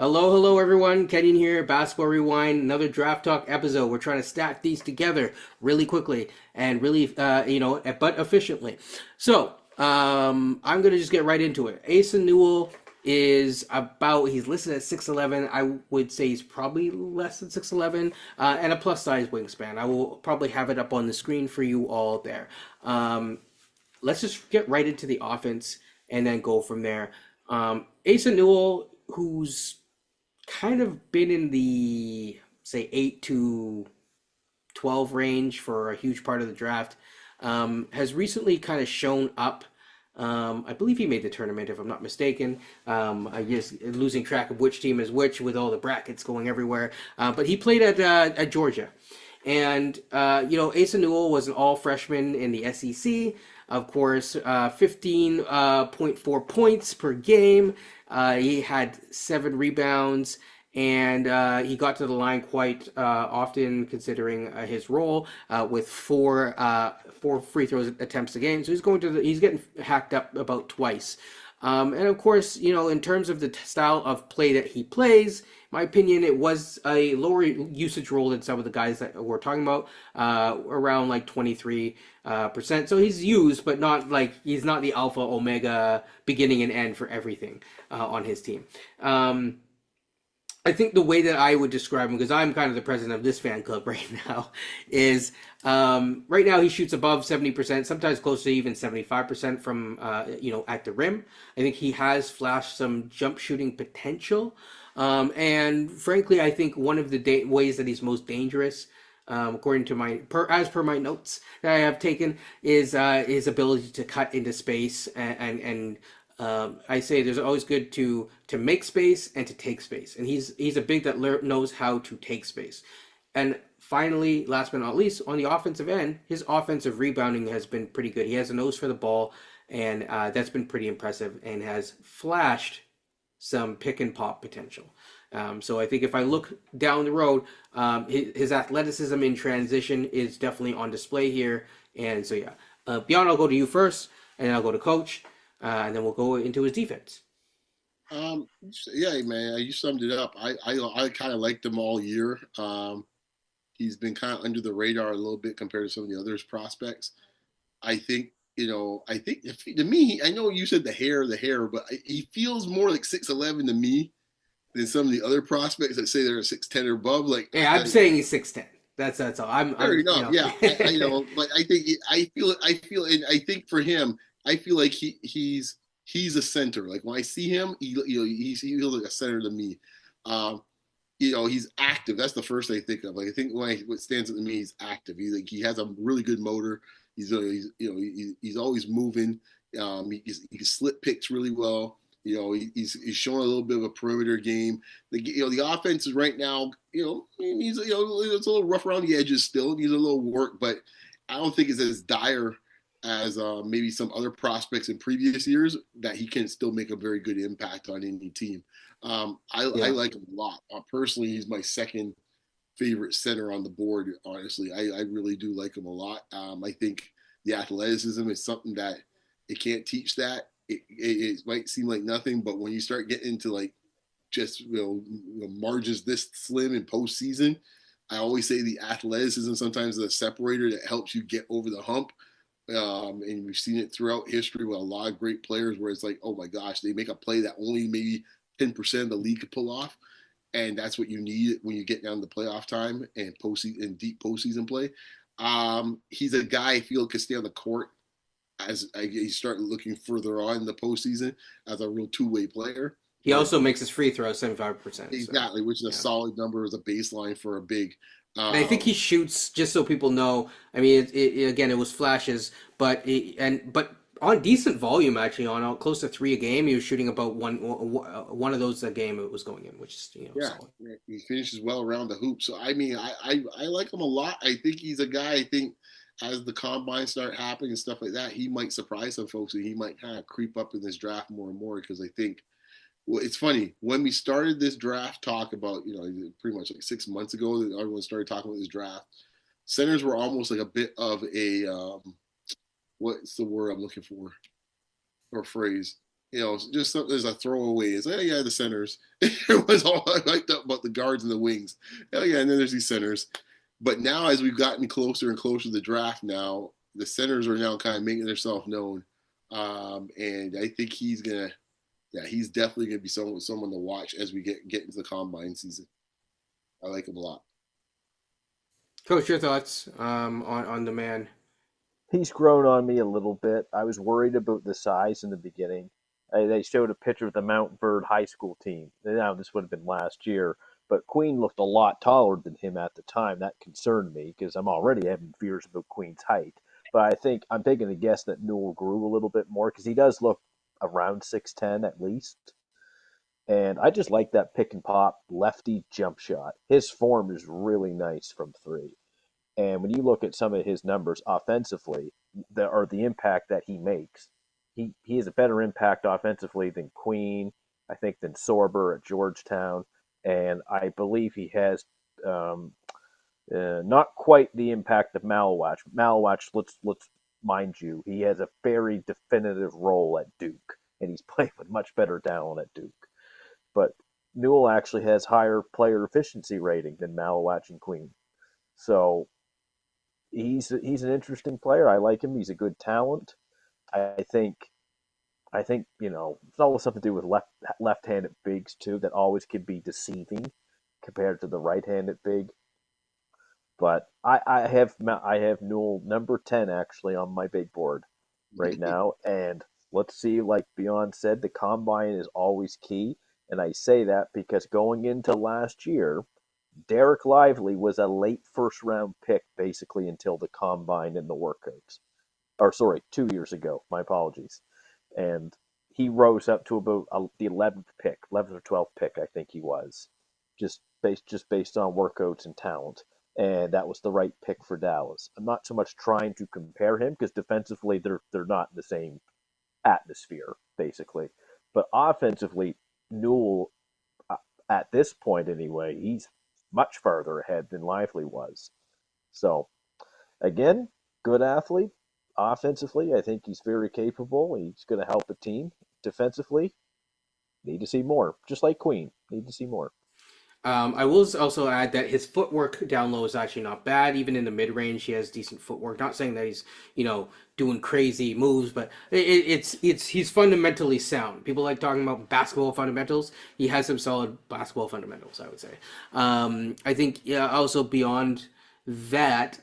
Hello, hello, everyone. Kenyon here, Basketball Rewind, another Draft Talk episode. We're trying to stack these together really quickly and really, but efficiently. I'm going to just get right into it. Asa Newell he's listed at 6'11". I would say he's probably less than 6'11", and a plus size wingspan. I will probably have it up on the screen for you all there. Let's just get right into the offense and then go from there. Asa Newell, who's kind of been in the say 8 to 12 range for a huge part of the draft, has recently kind of shown up. I believe he made the tournament, if I'm not mistaken. I guess losing track of which team is which with all the brackets going everywhere. But he played at Georgia. And, Asa Newell was an all freshman in the SEC. Of course, 15.4 points per game. He had 7 rebounds, and he got to the line quite often, considering his role with four free throws attempts a game. So he's getting hacked up about twice. And of course, in terms of the style of play that he plays, my opinion, it was a lower usage role than some of the guys that we're talking about, around like 23%. So he's used, but not like he's not the alpha omega beginning and end for everything on his team. I think the way that I would describe him, because I'm kind of the president of this fan club right now, is right now he shoots above 70%, sometimes close to even 75% from at the rim. I think he has flashed some jump shooting potential, and frankly, I think one of the ways that he's most dangerous, according to as per my notes that I have taken, is his ability to cut into space and I say there's always good to make space and to take space, and he's a big that knows how to take space. And finally, last but not least, on the offensive end, his offensive rebounding has been pretty good. He has a nose for the ball, and that's been pretty impressive, and has flashed some pick and pop potential. So I think if I look down the road, his athleticism in transition is definitely on display here. And so yeah, Bjorn, I'll go to you first, and then I'll go to Coach. And then we'll go into his defense. Yeah, man, you summed it up. I kind of liked him all year. He's been kind of under the radar a little bit compared to some of the others prospects. I think, to me, I know you said the hair, but he feels more like 6'11" to me than some of the other prospects that say they're 6'10" or above. Like, yeah, I'm saying he's 6'10". That's all. fair enough. Yeah, I know, but and I think for him, I feel like he's a center. Like when I see him, he feels like a center to me. Um, he's active. That's the first thing I think of. Like I think what stands out to me, he's active. He has a really good motor. He's always moving. He can slip picks really well. He's showing a little bit of a perimeter game. The offense is right now. He's it's a little rough around the edges still. Needs a little work, but I don't think it's as dire as maybe some other prospects in previous years that he can still make a very good impact on any team. I Yeah. like him a lot. Personally, he's my second favorite center on the board. Honestly, I really do like him a lot. I think the athleticism is something that it can't teach. That it might seem like nothing, but when you start getting into like just margins this slim in postseason, I always say the athleticism sometimes is a separator that helps you get over the hump. And we've seen it throughout history with a lot of great players where it's like, oh my gosh, they make a play that only maybe 10% of the league could pull off. And that's what you need when you get down to playoff time and deep postseason play. He's a guy I feel could stay on the court as you start looking further on in the postseason as a real two-way player. He Where also makes his free throw 75%. So exactly, which is a yeah. solid number as a baseline for a big. And I think he Um, shoots, just so people know. I mean, again, it was flashes, but on decent volume actually, on close to 3 a game, he was shooting about one of those a game it was going in, which is yeah, solid. he finishes well around the hoop. So I mean, I like him a lot. I think he's a guy. I think as the combine start happening and stuff like that, he might surprise some folks and he might kind of creep up in this draft more and more because I think. Well, it's funny when we started this draft talk about pretty much like 6 months ago that everyone started talking about this draft. Centers were almost like a bit of a what's the word I'm looking for or phrase? just something as a throwaway. It's like, oh, yeah, the centers. It was all hyped up about the guards and the wings. Oh yeah, and then there's these centers. But now, as we've gotten closer and closer to the draft, now the centers are now kind of making themselves known, and I think he's definitely gonna be someone to watch as we get into the combine season. I like him a lot. Coach, your thoughts on the man? He's grown on me a little bit. I was worried about the size in the beginning. They showed a picture of the Mount Bird High School team. Now, this would have been last year, but Queen looked a lot taller than him at the time. That concerned me because I'm already having fears about Queen's height. But I think I'm taking a guess that Newell grew a little bit more because he does look around 6'10" at least. And I just like that pick and pop lefty jump shot. His form is really nice from three. And when you look at some of his numbers offensively, the impact that he makes, he has a better impact offensively than Queen, I think, than Sorber at Georgetown, and I believe he has um, not quite the impact of Malwatch. Malwatch, let's mind you, he has a very definitive role at Duke, and he's played with much better talent at Duke. But Newell actually has higher player efficiency rating than Malwatch and Queen. So he's an interesting player. I like him. He's a good talent. I think it's always something to do with left-handed bigs too. That always can be deceiving compared to the right-handed big. But I have Newell number 10 actually on my big board right now, and let's see. Like Beyond said, the combine is always key, and I say that because going into last year, Derek Lively was a late first round pick basically until the combine and the workouts. Or sorry, 2 years ago. My apologies. And he rose up to about the 11th pick, 11th or 12th pick, I think he was, just based on workouts and talent. And that was the right pick for Dallas. I'm not so much trying to compare him because defensively they're not in the same atmosphere basically, but offensively, Newell at this point anyway, he's much farther ahead than Lively was. So again, good athlete. Offensively, I think he's very capable. He's going to help the team. Defensively, need to see more. Just like Queen, need to see more. I will also add that his footwork down low is actually not bad. Even in the mid range, he has decent footwork. Not saying that he's doing crazy moves, but he's fundamentally sound. People like talking about basketball fundamentals. He has some solid basketball fundamentals, I would say. I think also beyond that,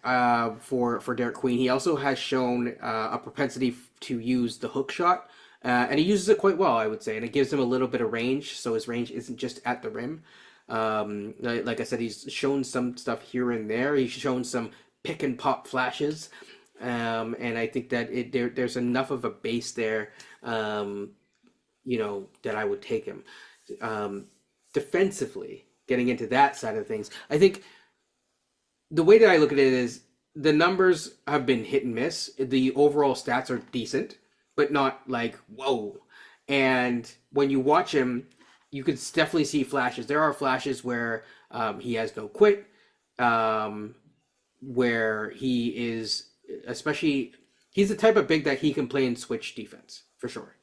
for Derek Queen, he also has shown a propensity to use the hook shot. And he uses it quite well, I would say, and it gives him a little bit of range, so his range isn't just at the rim. Like I said, he's shown some stuff here and there. He's shown some pick and pop flashes, and I think that there's enough of a base there, that I would take him. Defensively, getting into that side of things, I think the way that I look at it is the numbers have been hit and miss. The overall stats are decent, but not like whoa. And when you watch him, you could definitely see flashes. There are flashes where he has no quit, where he is, especially, he's the type of big that he can play in switch defense for sure.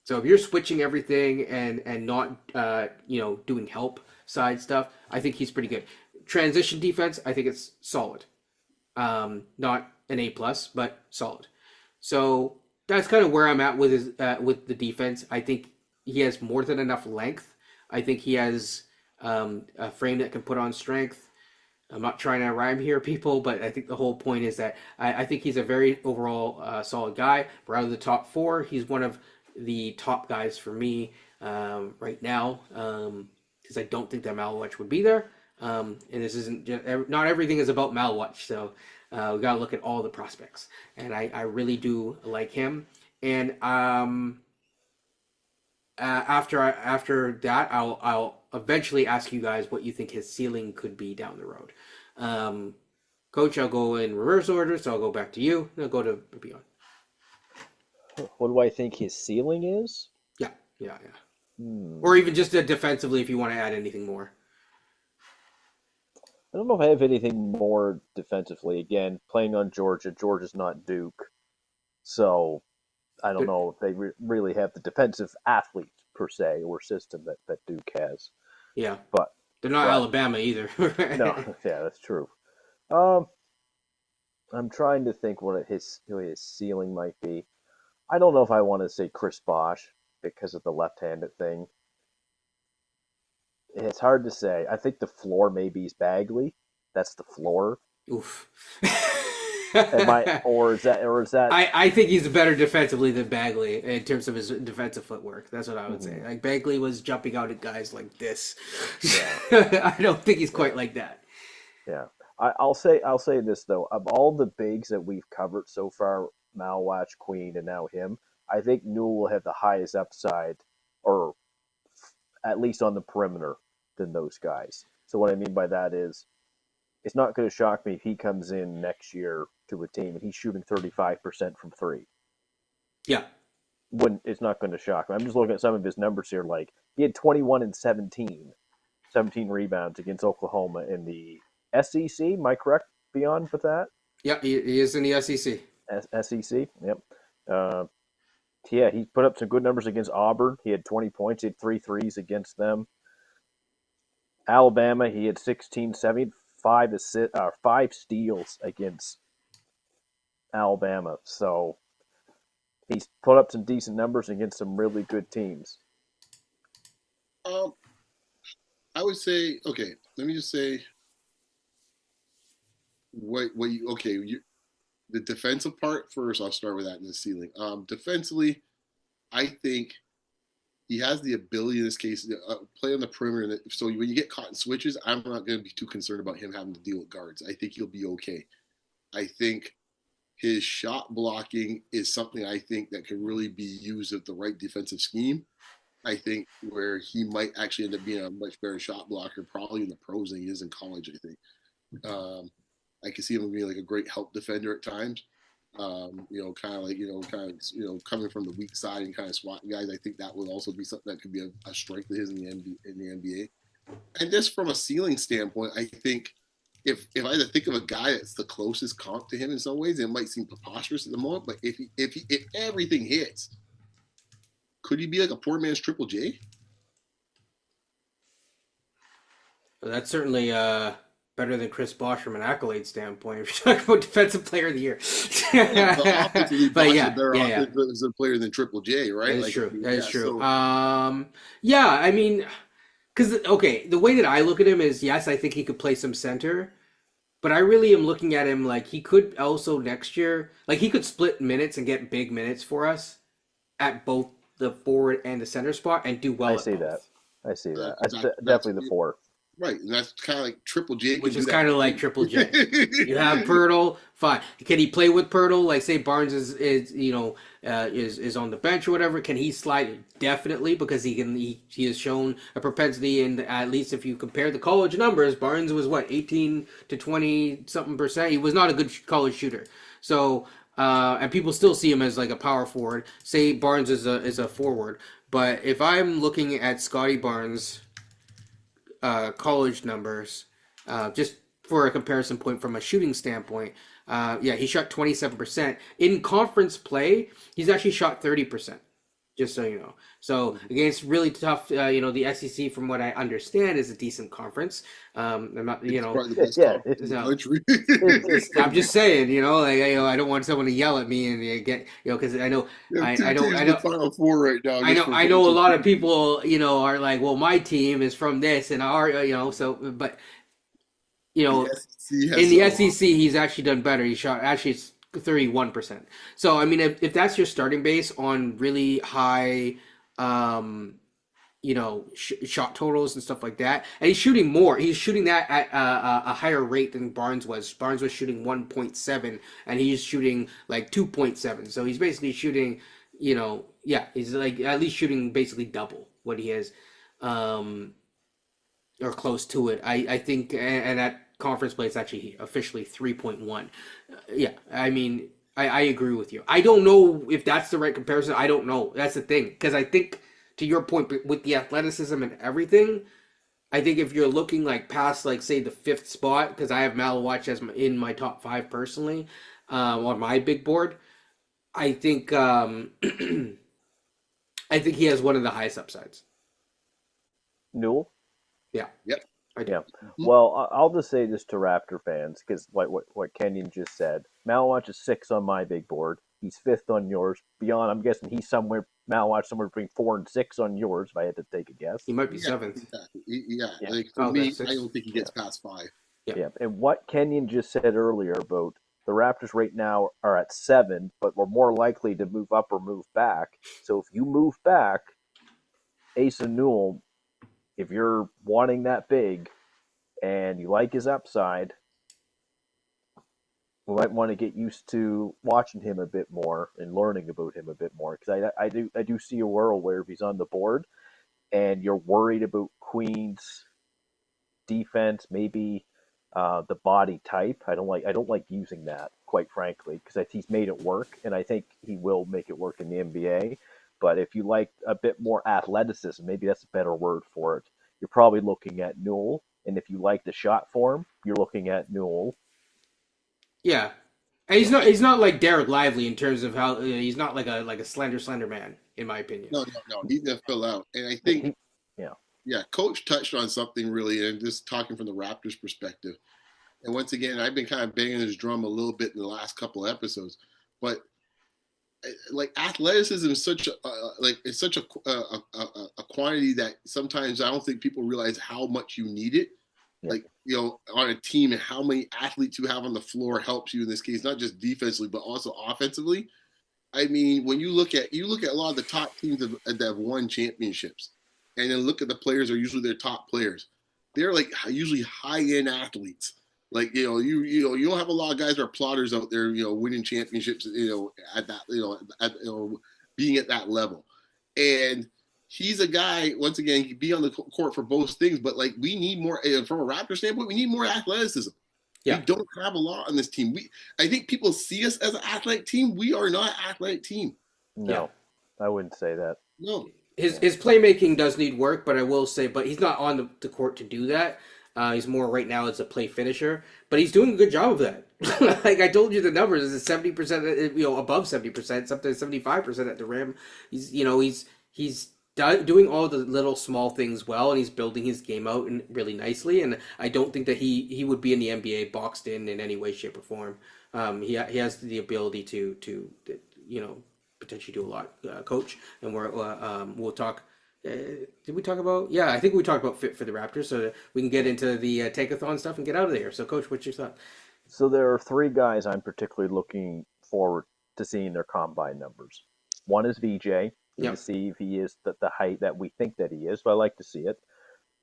So if you're switching everything and not doing help side stuff, I think he's pretty good. Transition defense, I think it's solid. Not an A plus, but solid. So that's kind of where I'm at with with the defense. I think he has more than enough length. I think he has a frame that can put on strength. I'm not trying to rhyme here, people, but I think the whole point is that I think he's a very overall solid guy. But out of the top four, he's one of the top guys for me right now, because I don't think that Malwatch would be there. And this isn't just, not everything is about Malwatch, so we got to look at all the prospects. And I really do like him. And after that, I'll eventually ask you guys what you think his ceiling could be down the road. Coach, I'll go in reverse order, so I'll go back to you. I'll go to Beyond. What do I think his ceiling is? Yeah. Or even just defensively, if you want to add anything more. I don't know if I have anything more defensively. Again, playing on Georgia. Georgia's not Duke. So I don't know if they really have the defensive athletes per se or system that Duke has. Yeah, But they're not Alabama either. no, yeah, that's true. Um, I'm trying to think what his ceiling might be. I don't know if I want to say Chris Bosh because of the left-handed thing. It's hard to say. I think the floor maybe is Bagley. That's the floor. Oof. Or is that? I think he's better defensively than Bagley in terms of his defensive footwork. That's what I would say. Mhm. Like Bagley was jumping out at guys like this. Yeah. I don't think he's quite like that. Yeah. I'll say this though. Of all the bigs that we've covered so far, Malwatch, Queen, and now him, I think Newell will have the highest upside, or at least on the perimeter, than those guys. So what I mean by that is, it's not going to shock me if he comes in next year to a team and he's shooting 35% from three. Yeah. It's not going to shock me. I'm just looking at some of his numbers here. Like, he had 21 and 17 rebounds against Oklahoma in the SEC. Am I correct beyond with that? Yeah, he is in the SEC. SEC, yep. Yeah, he put up some good numbers against Auburn. He had 20 points. He had 3 threes against them. Alabama, he had 16, 7, 5 steals against Alabama. So he's put up some decent numbers against some really good teams. I would say, okay, let me just say the defensive part first. I'll start with that in the ceiling. Defensively, I think he has the ability in this case to play on the perimeter. So when you get caught in switches, I'm not going to be too concerned about him having to deal with guards. I think he'll be okay. I think his shot blocking is something I think that can really be used with the right defensive scheme. I think where he might actually end up being a much better shot blocker, probably in the pros than he is in college, I think. I can see him being like a great help defender at times. Coming from the weak side and kind of swatting guys. I think that would also be something that could be a strength of his in the NBA. And just from a ceiling standpoint, I think if I had to think of a guy that's the closest comp to him in some ways, it might seem preposterous at the moment, but if everything hits, could he be like a poor man's Triple J? Well, that's certainly better than Chris Bosh from an accolade standpoint. If you're talking about defensive player of the year. But yeah, offensive player than Triple J, right? That is true. That is true. Yeah, I mean, because the way that I look at him is, yes, I think he could play some center, but I really am looking at him like he could also next year, like he could split minutes and get big minutes for us at both the forward and the center spot and do well. I see that. That's definitely the four. Right, and that's kind of like Triple J. Which is kind of like Triple J. You have Pirtle, fine. Can he play with Pirtle? Like, say Barnes is on the bench or whatever. Can he slide? Definitely, because he has shown a propensity, and at least if you compare the college numbers, Barnes was 18 to 20 something percent. He was not a good college shooter. So, and people still see him as like a power forward. Say Barnes is a forward, but if I'm looking at Scotty Barnes' college numbers, just for a comparison point from a shooting standpoint, he shot 27%. In conference play, he's actually shot 30%, just so you know. So against really tough, the SEC, from what I understand, is a decent conference. I'm not, probably the best conference in the country. I'm just saying, I don't want someone to yell at me and get, because I know Final Four right now. I know a lot of people, are like, well, my team is from this and our, but in the SEC, he's actually done better. He shot actually 31%. So I mean, if that's your starting base on really high, shot totals and stuff like that, and he's shooting more. He's shooting that at a higher rate than Barnes was. Barnes was shooting 1.7, and he's shooting like 2.7. So he's basically shooting, he's like at least shooting basically double what he is, or close to it. I think, and at conference play, it's actually officially 3.1. I mean, I agree with you. I don't know if that's the right comparison. I don't know. That's the thing, because I think, to your point, with the athleticism and everything, I think if you're looking like past, like, say, the 5th spot, because I have Malawatch in my top 5 personally, on my big board, I think I think he has one of the highest upsides. Newell? Yeah, Yep. I do. Yeah. Well, I'll just say this to Raptor fans, because like what Kenyon just said, Malawach is 6 on my big board. He's 5th on yours. Beyond, I'm guessing he's Malawach somewhere between 4 and 6 on yours, if I had to take a guess. He might be Yeah, seventh. exactly. Yeah. Yeah. Like for Okay, me, 6. I don't think he gets past 5. Yeah. And what Kenyon just said earlier about the Raptors right now are at 7, but we're more likely to move up or move back. So if you move back, Asa Newell, if you're wanting that big and you like his upside, we might want to get used to watching him a bit more and learning about him a bit more, because I do see a world where if he's on the board and you're worried about Queen's defense, maybe the body type. I don't like using that, quite frankly, because he's made it work, and I think he will make it work in the NBA. But if you like a bit more athleticism, maybe that's a better word for it, you're probably looking at Newell. And if you like the shot form, you're looking at Newell. Yeah, and he's not like Derek Lively in terms of how he's not like a slender man in my opinion. No. He's gonna fill out, and I think Yeah. yeah, Coach touched on something really, and just talking from the Raptors' perspective. And once again, I've been kind of banging this drum a little bit in the last couple of episodes, but like athleticism is such a it's such a quantity that sometimes I don't think people realize how much you need it. Yeah. Like, you know, on a team, and how many athletes you have on the floor helps you in this case, not just defensively but also offensively. I mean, when you look at a lot of the top teams that have won championships, and then look at the players are usually their top players. They're like usually high end athletes. Like, you don't have a lot of guys that are plotters out there, winning championships, at that, being at that level. And he's a guy, once again, he can be on the court for both things, but like we need more from a Raptor standpoint. We need more athleticism. Yeah. We don't have a lot on this team. I think people see us as an athletic team. We are not an athletic team. No, I wouldn't say that. No. His playmaking does need work, but I will say, but he's not on the court to do that. He's more right now as a play finisher, but he's doing a good job of that. Like I told you, the numbers is 70%, above 70%, sometimes 75% at the rim. He's doing all the little small things well, and he's building his game out and really nicely. And I don't think that he would be in the NBA boxed in any way, shape, or form. He has the ability to potentially do a lot, coach. And we'll talk. Did we talk about? Yeah, I think we talked about fit for the Raptors, so that we can get into the take-a-thon stuff and get out of there. So, Coach, what's your thought? So there are 3 guys I'm particularly looking forward to seeing their combine numbers. One is VJ, to see if he is the height that we think that he is, but I like to see it.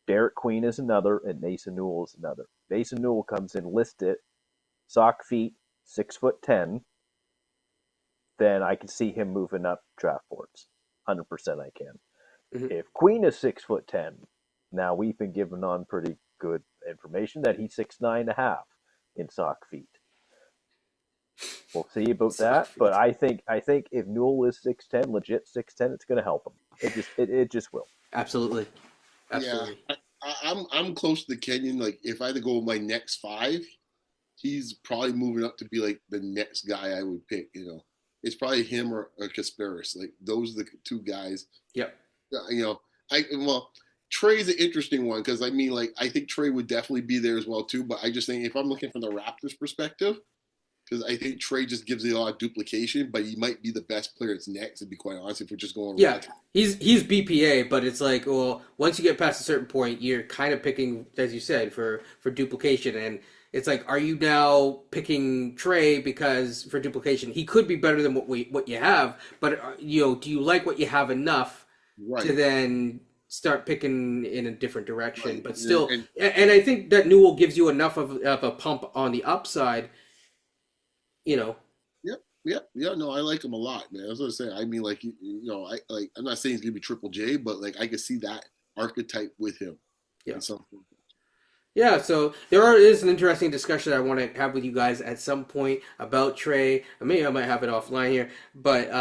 Derek Queen is another, and Asa Newell is another. Asa Newell comes in listed, sock feet, 6'10", then I can see him moving up draft boards. 100% I can. Mm-hmm. If Queen is 6'10", now we've been given on pretty good information that he's 6'9.5" in sock feet. We'll see about that, but I think if Newell is 6'10", legit 6'10", it's going to help him. It just will. Absolutely. Yeah, I'm close to Kenyon. Like if I had to go with my next 5, he's probably moving up to be like the next guy I would pick. It's probably him or Kasparis. Like those are the 2 guys. Yep. Trey's an interesting one because I think Trey would definitely be there as well too. But I just think if I'm looking from the Raptors perspective, because I think Trey just gives you a lot of duplication, but he might be the best player that's next. To be quite honest, if we're just going, he's BPA, but it's like, well, once you get past a certain point, you're kind of picking, as you said, for duplication, and it's like, are you now picking Trey because for duplication he could be better than what you have, but do you like what you have enough to then start picking in a different direction? But still, and I think that Newell gives you enough of a pump on the upside. Yep. Yeah, no, I like him a lot, man. I was gonna say, I mean, I'm not saying he's gonna be Triple J, but like I could see that archetype with him. Yeah. Yeah, so there is an interesting discussion I want to have with you guys at some point about Trey. Maybe I might have it offline here, but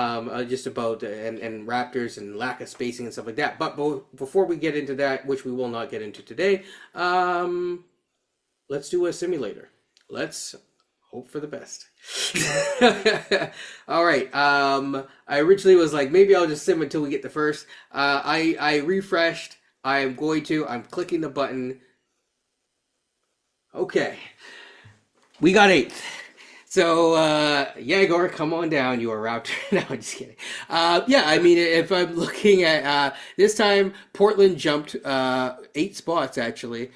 just about and Raptors and lack of spacing and stuff like that. But before we get into that, which we will not get into today, let's do a simulator. Let's Hope for the best. All right. I originally was like, maybe I'll just sim until we get the first. I refreshed. I'm clicking the button. Okay. We got 8th. So, Yegor, come on down. You are Raptor. No, I'm just kidding. Yeah, I mean, if I'm looking at this time, Portland jumped 8 spots, actually.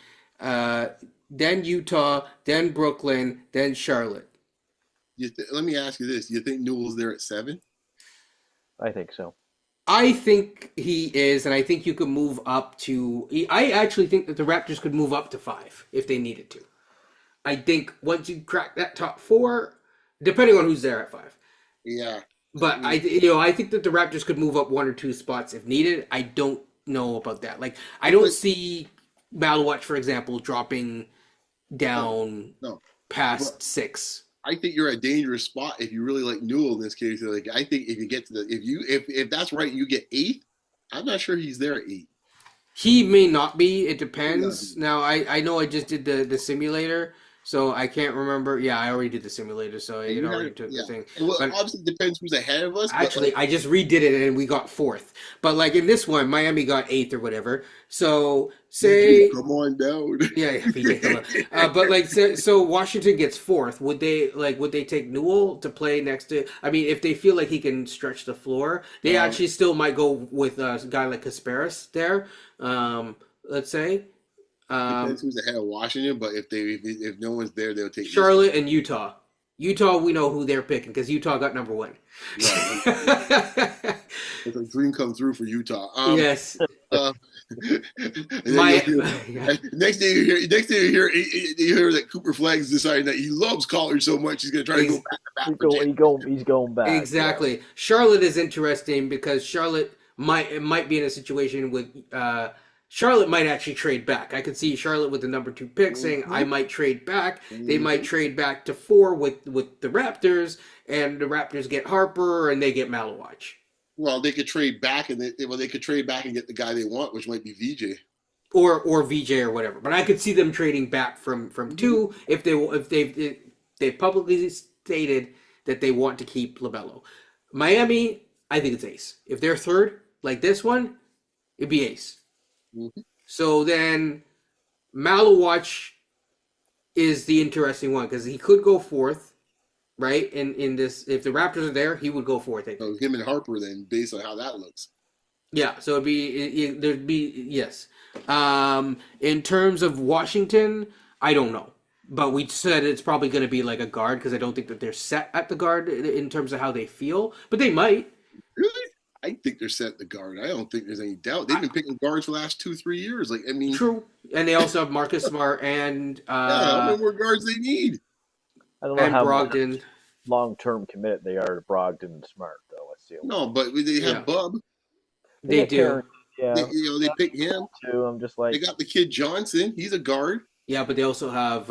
Then Utah, then Brooklyn, then Charlotte. Let me ask you this. Do you think Newell's there at 7? I think so. I think he is, and I think you could move up to... I actually think that the Raptors could move up to 5 if they needed to. I think once you crack that top 4, depending on who's there at 5. Yeah. But I think that the Raptors could move up 1 or 2 spots if needed. I don't know about that. Like, I don't see Malawatch, for example, dropping down past 6. I think you're a dangerous spot if you really like Newell in this case. Like, I think if you get to if that's right, you get 8th. I'm not sure he's there at 8. He may not be. It depends. Now, I know I just did the simulator, so I can't remember. Yeah, I already did the simulator, so it already took the thing. Well, but obviously, it depends who's ahead of us. Actually, I just redid it, and we got 4th. But, like, in this one, Miami got 8th or whatever. So, say... Come on down. Yeah, PJ, come on. But, like, so Washington gets 4th. Would they take Newell to play next to... I mean, if they feel like he can stretch the floor, they actually still might go with a guy like Kasparis there, let's say. Depends who's ahead of Washington, but if no one's there, they'll take Charlotte and Utah. Utah, we know who they're picking because Utah got number 1. Right. It's a dream come through for Utah. Yes. Next day you hear that Cooper Flagg's deciding that he loves college so much he's going to try to go back. He's going back. Exactly. Yeah. Charlotte is interesting because Charlotte might be in a situation with Charlotte might actually trade back. I could see Charlotte with the number 2 pick saying, I might trade back. They might trade back to 4 with the Raptors, and the Raptors get Harper, and they get Malawatch. Well, they could trade back, and they could trade back and get the guy they want, which might be VJ. Or VJ or whatever. But I could see them trading back from 2 if they publicly stated that they want to keep LaMelo. Miami, I think it's ace. If they're 3rd, like this one, it'd be ace. Mm-hmm. So then Malawatch is the interesting one because he could go 4th, right? In this, if the Raptors are there, he would go 4th. I think. So him and Harper then, based on how that looks. Yeah, so there'd be yes. In terms of Washington, I don't know, but we said it's probably going to be like a guard because I don't think that they're set at the guard in terms of how they feel, but they might. Really? I think they're set at the guard. I don't think there's any doubt. They've been picking guards for the last 2-3 years. Like, I mean, true. And they also have Marcus Smart and how many more guards they need? I don't know how Brogdon. Long-term committed they are to Brogdon and Smart, though. Let's see. No, but they have Bub. They do. Yeah, they pick him too. I'm just like, they got the kid Johnson. He's a guard. Yeah, but they also have,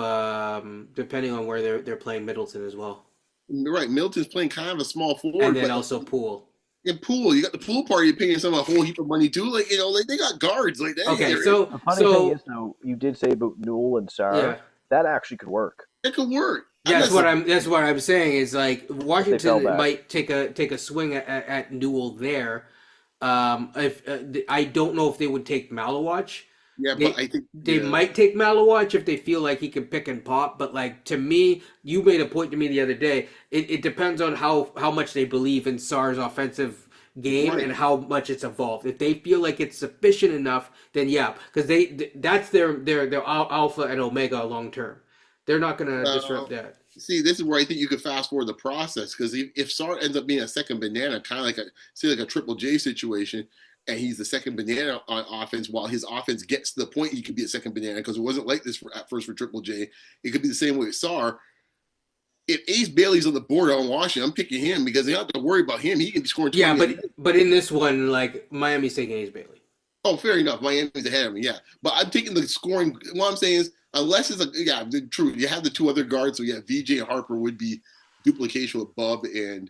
depending on where they're playing, Middleton as well. Right, Middleton's playing kind of a small forward. And then also Poole. And Poole, you got the Poole party paying some a whole heap of money too. Like, like they got guards like that. Okay, the funny thing is, though, you did say about Newell and Sarr. Yeah. That actually could work. It could work. That's what I'm saying is like Washington might take a swing at Newell there. If I don't know if they would take Malawatch. Yeah, but I think they might take Malawatch if they feel like he can pick and pop. But like to me, you made a point to me the other day. It depends on how much they believe in Sarr's offensive game and how much it's evolved. If they feel like it's sufficient enough, then yeah, because that's their alpha and omega long term. They're not going to disrupt that. See, this is where I think you could fast forward the process because if Sarr ends up being a second banana, kind of like a Triple J situation. And he's the second banana on offense while his offense gets to the point he could be a second banana because it wasn't like this at first for Triple J. It could be the same way with Sarr. If Ace Bailey's on the board on Washington, I'm picking him because they don't have to worry about him. He can be scoring 20. Yeah, but in this one, like, Miami's taking Ace Bailey. Oh, fair enough. Miami's ahead of me, yeah. But I'm taking the scoring. What I'm saying is, unless it's true. You have the 2 other guards, so yeah, VJ and Harper would be duplication with Bub and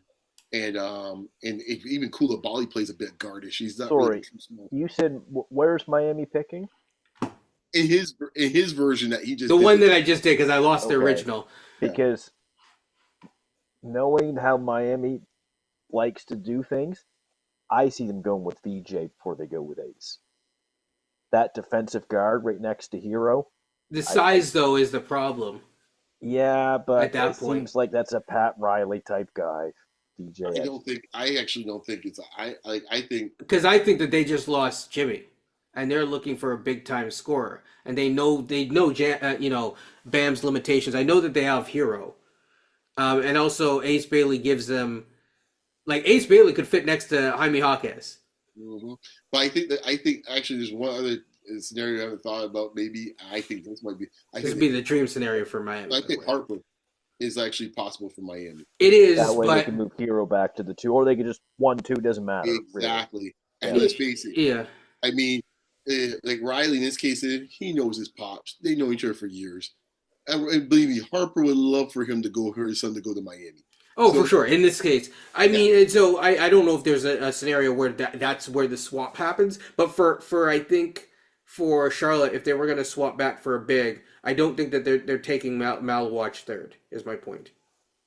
if even Koulibaly plays a bit guardish. He's not really too small. You said where's Miami picking? In his version that he just one that I just did because I lost the original. Because knowing how Miami likes to do things, I see them going with VJ before they go with Ace. That defensive guard right next to Hero. The size, though, is the problem. Yeah, but At that it point. seems like that's a Pat Riley type guy. DJ. I actually don't think it's. I think Because I think that they just lost Jimmy, and they're looking for a big time scorer, and they know Bam's limitations. I know that they have Hero, and also Ace Bailey gives them, like Ace Bailey could fit next to Jaime Jaquez. Mm-hmm. But I think actually there's one other scenario I haven't thought about. Maybe I think this might be. This would be the dream scenario for Miami. I think Harper is actually possible for Miami. It is, that way but they can move Hero back to the 2, or they could just 1-2, doesn't matter. Exactly. Really. And let's face it. Yeah. I mean, like Riley in this case, he knows his pops. They know each other for years. And believe me, Harper would love for him to go, his son to go to Miami. Oh, so, for sure. In this case, I mean, so I don't know if there's a scenario where that's where the swap happens. But for I think for Charlotte, if they were going to swap back for a big, I don't think that they're taking Malwatch third. Is my point.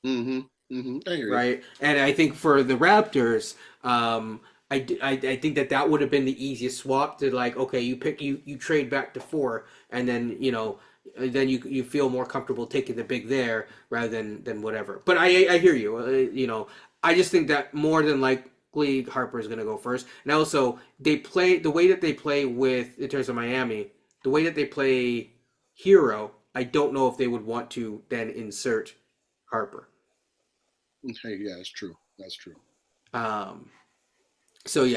Mm-hmm. Mm-hmm. I hear you. Right, and I think for the Raptors, I think that would have been the easiest swap to, like, okay, you trade back to 4, and then then you feel more comfortable taking the big there rather than whatever. But I hear you. I just think that more than likely Harper is going to go first. And also they play the way that they play with, in terms of Miami, the way that they play Hero. I don't know if they would want to then insert Harper. Okay, yeah, that's true. That's true. So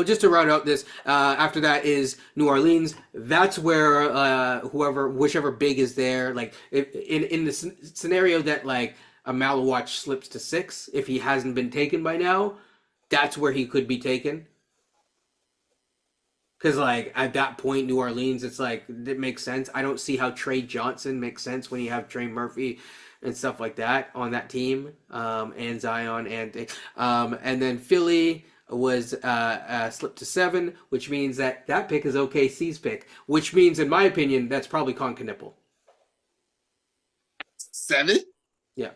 just to round out this, after that is New Orleans. That's where whichever big is there, like in the scenario that like a Malawatch slips to 6, if he hasn't been taken by now, that's where he could be taken. Because like at that point, New Orleans, it's like it makes sense. I don't see how Trey Johnson makes sense when you have Trey Murphy and stuff like that on that team, and Zion and then Philly was slipped to 7, which means that pick is OKC's pick, which means, in my opinion, that's probably Concanipple. 7? Yeah.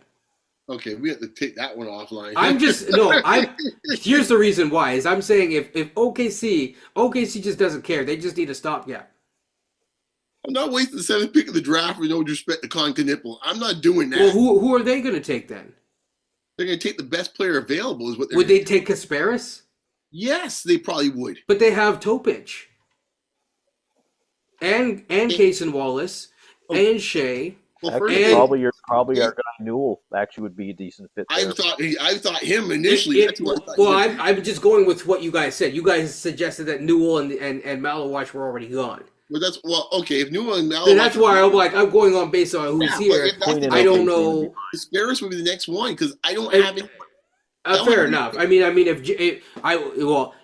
Okay, we have to take that one offline. Here's the reason why, is I'm saying if OKC just doesn't care, they just need a stopgap. I'm not wasting the 7th pick of the draft with no disrespect to Concanipple. I'm not doing that. Well, who are they going to take then? They're going to take the best player available. Is what they're. Would they take Kasparis? Yes, they probably would. But they have Topic and Case and Wallace and Shea. Well, probably our guy Newell actually would be a decent fit there. I thought him initially. I'm just going with what you guys said. You guys suggested that Newell and Malawatch were already gone. Okay. If Newell and Malawatch, then that's why I'm going on based on who's here. I don't know. Kasparis would be the next one because I don't have it. Fair enough. I mean,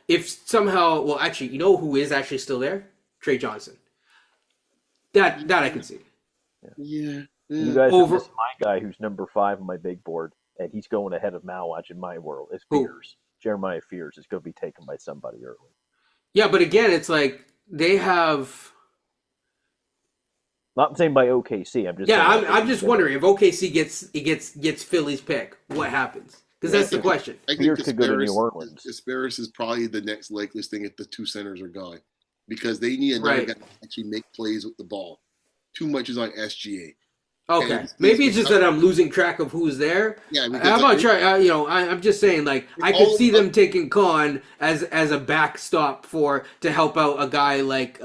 if somehow, actually, you know who is actually still there? Trey Johnson. That I can see. Yeah. You guys have missed my guy who's number 5 on my big board, and he's going ahead of Malwatch in my world. It's Fears. Jeremiah Fears is going to be taken by somebody early. Yeah, but again, it's like they have. Not saying by OKC. I'm just wondering if OKC gets Philly's pick, what happens? Because that's the question. I think Fears could go to New Orleans. Kasparis is probably the next likeliest thing if the 2 centers are gone, because they need another guy to actually make plays with the ball. Too much is on SGA. Okay, maybe it's just that I'm losing track of who's there. Yeah, I'm not trying. I'm just saying, like, I could see them taking Khan as a backstop to help out a guy like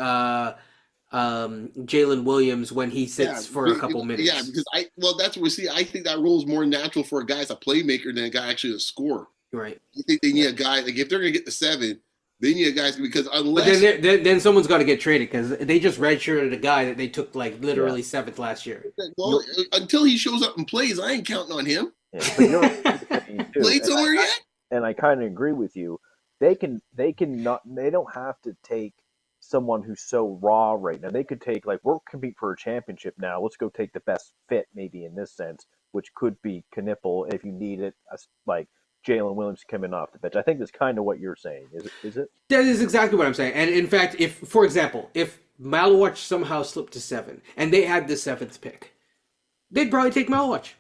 Jalen Williams when he sits for a couple minutes. Yeah, because that's what we see. I think that role is more natural for a guy as a playmaker than a guy actually a scorer. Right. I think they need a guy like if they're going to get the 7. They need a guy because unless. But then someone's got to get traded because they just redshirted a guy that they took like literally 7th last year. Well, until he shows up and plays, I ain't counting on him. Yeah, Played somewhere yet? And I kind of agree with you. They don't have to take someone who's so raw right now. They could take we're competing for a championship now. Let's go take the best fit maybe in this sense, which could be Knipple if you need it, like Jalen Williams coming off the bench. I think that's kind of what you're saying. Is it? That is exactly what I'm saying. And in fact, for example, if Malawatch somehow slipped to 7 and they had the 7th pick, they'd probably take Malawatch.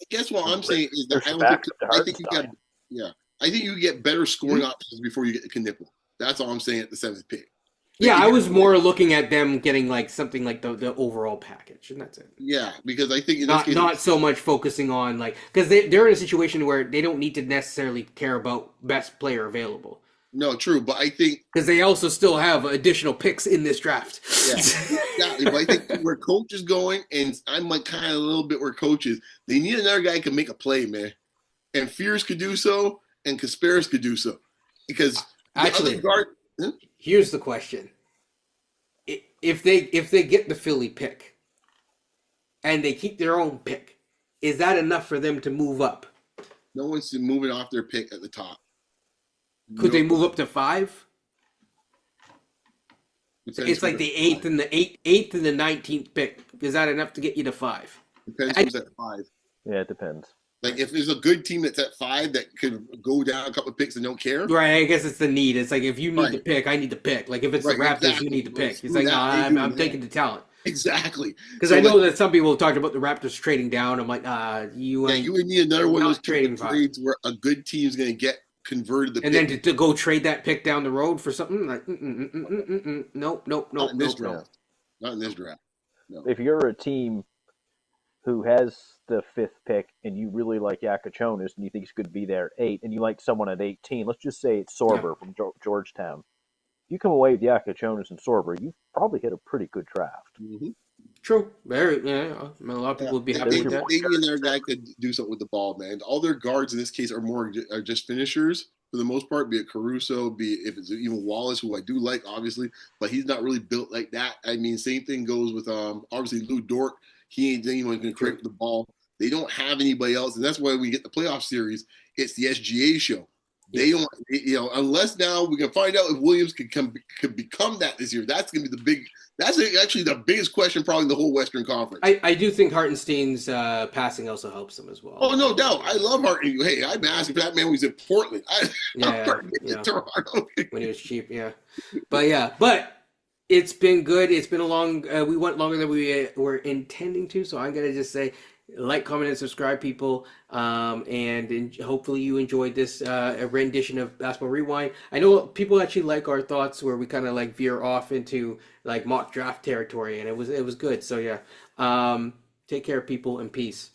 I guess what I'm saying is that There's some backup to I think you Hartenstein. I think you get better scoring options before you get the Knippel. That's all I'm saying at the 7th pick. Yeah, I was more looking at them getting like something like the overall package, and that's it. Yeah, because I think in Not this case, not so much focusing on like because they're in a situation where they don't need to necessarily care about best player available no, true, but I think because they also still have additional picks in this draft. exactly. But I think where coach is going, and I'm like kind of a little bit where coach is, they need another guy who can make a play, man. And Fears could do so, and Kasparis could do so, because the Actually, other guard. here's the question: if they get the Philly pick and they keep their own pick, is that enough for them to move up? No one's moving off their pick at the top. Could they move up to 5? Depends It's like who's the at eighth five. and the 8th and the 19th pick. Is that enough to get you to 5? Depends who's at 5. Yeah, it depends. Like if there's a good team that's at 5 that could go down a couple of picks and don't care. Right, I guess it's the need. It's like if you need Right. to pick, I need to pick. Like if it's the Right, Raptors, exactly. you need to pick. Screw It's like, that, no, they I'm do that. taking the talent. Exactly. Because So, I know like, that some people talked about the Raptors trading down. I'm like, you yeah, ain't. you would need another one of not those trading typical five. trades where a good team's going to get converted the And pick. then to go trade that pick down the road for something like, nope. Not in this draft. Not in this draft. No. If you're a team who has the 5th pick and you really like Yakachonis and you think he's going to be there at 8 and you like someone at 18, let's just say it's Sorber from Georgetown. If you come away with Yakachonis and Sorber, you've probably hit a pretty good draft. Mm-hmm. True. Very. Yeah. I mean, a lot of people would be happy with that. Maybe another guy could do something with the ball, man. All their guards in this case are just finishers for the most part. Be it Caruso, be it if it's even Wallace, who I do like, obviously, but he's not really built like that. I mean, same thing goes with obviously Lou Dort. He ain't anyone who can create the ball. They don't have anybody else, and that's why we get the playoff series. It's the SGA show. They don't, unless now we can find out if Williams could become that this year. That's going to be the big. That's actually the biggest question, probably in the whole Western Conference. I do think Hartenstein's passing also helps them as well. Oh, no doubt. I love Harten. Hey, I've been asking for that man when he's in Portland. Toronto when he was cheap. Yeah, but it's been good. It's been a long. We went longer than we were intending to, so I'm gonna just say, like, comment, and subscribe, people. And hopefully you enjoyed this rendition of Basketball Rewind. I know people actually like our thoughts where we kind of like veer off into like mock draft territory, and it was good. So yeah, take care, people, and peace.